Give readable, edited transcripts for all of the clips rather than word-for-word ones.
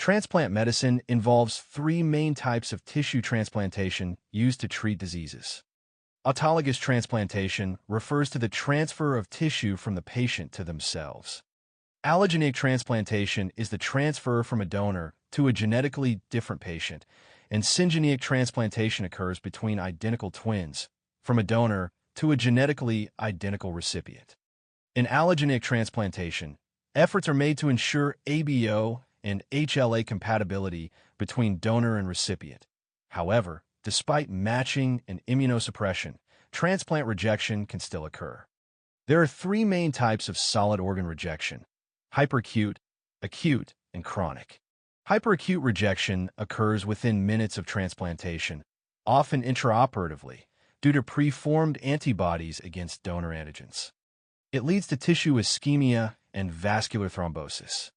Transplant medicine involves three main types of tissue transplantation used to treat diseases. Autologous transplantation refers to the transfer of tissue from the patient to themselves. Allogeneic transplantation is the transfer from a donor to a genetically different patient, and syngeneic transplantation occurs between identical twins, from a donor to a genetically identical recipient. In allogeneic transplantation, efforts are made to ensure ABO and HLA compatibility between donor and recipient. However, despite matching and immunosuppression, transplant rejection can still occur. There are three main types of solid organ rejection: hyperacute, acute, and chronic. Hyperacute rejection occurs within minutes of transplantation, often intraoperatively, due to preformed antibodies against donor antigens. It leads to tissue ischemia and vascular thrombosis.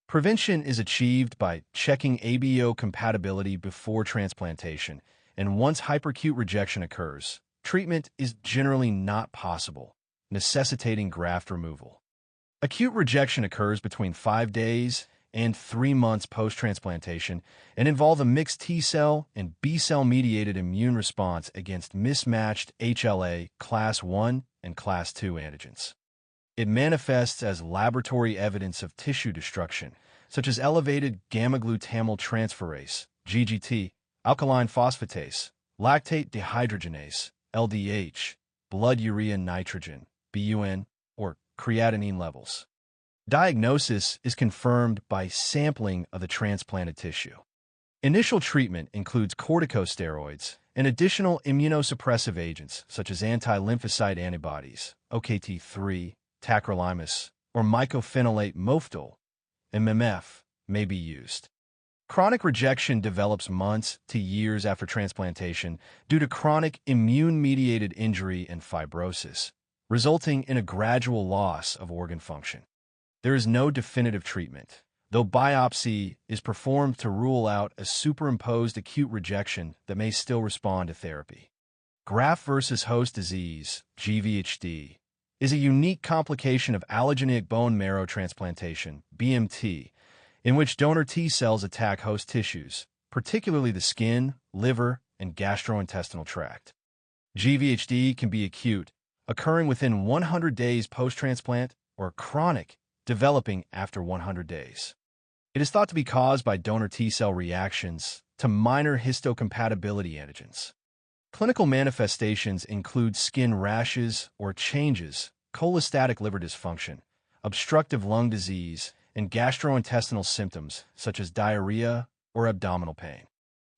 Prevention is achieved by checking ABO compatibility before transplantation, and once hyperacute rejection occurs, treatment is generally not possible, necessitating graft removal. Acute rejection occurs between 5 days and 3 months post-transplantation and involve a mixed T-cell and B-cell mediated immune response against mismatched HLA class I and class II antigens. It manifests as laboratory evidence of tissue destruction, such as elevated gamma-glutamyl transferase, GGT, alkaline phosphatase, lactate dehydrogenase, LDH, blood urea nitrogen, BUN, or creatinine levels. Diagnosis is confirmed by sampling of the transplanted tissue. Initial treatment includes corticosteroids and additional immunosuppressive agents such as anti-lymphocyte antibodies, ck2, tacrolimus, or mycophenolate mofetil, MMF, may be used. Chronic rejection develops months to years after transplantation due to chronic immune-mediated injury and fibrosis, resulting in a gradual loss of organ function. There is no definitive treatment, though biopsy is performed to rule out a superimposed acute rejection that may still respond to therapy. Graft versus host disease, GVHD, is a unique complication of allogeneic bone marrow transplantation, BMT, in which donor T cells attack host tissues, particularly the skin, liver, and gastrointestinal tract. GVHD can be acute, occurring within 100 days post-transplant, or chronic, developing after 100 days. It is thought to be caused by donor T-cell reactions to minor histocompatibility antigens. Clinical manifestations include skin rashes or changes, cholestatic liver dysfunction, obstructive lung disease, and gastrointestinal symptoms such as diarrhea or abdominal pain.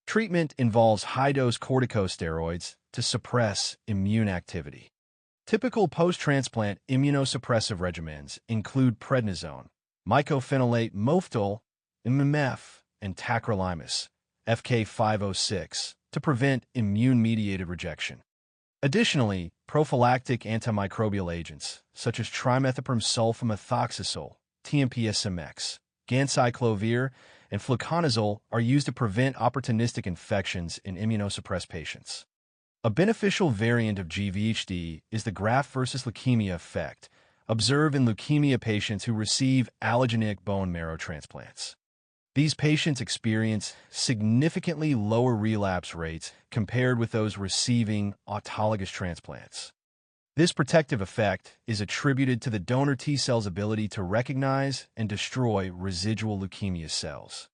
Treatment involves high-dose corticosteroids to suppress immune activity. Typical post-transplant immunosuppressive regimens include prednisone, mycophenolate mofetil, MMF, and tacrolimus, ck506, to prevent immune-mediated rejection. Additionally, prophylactic antimicrobial agents, such as trimethoprim sulfamethoxazole, TMP-SMX, ganciclovir, and fluconazole, are used to prevent opportunistic infections in immunosuppressed patients. A beneficial variant of GVHD is the graft versus leukemia effect, observed in leukemia patients who receive allogeneic bone marrow transplants. These patients experience significantly lower relapse rates compared with those receiving autologous transplants. This protective effect is attributed to the donor T cell's ability to recognize and destroy residual leukemia cells.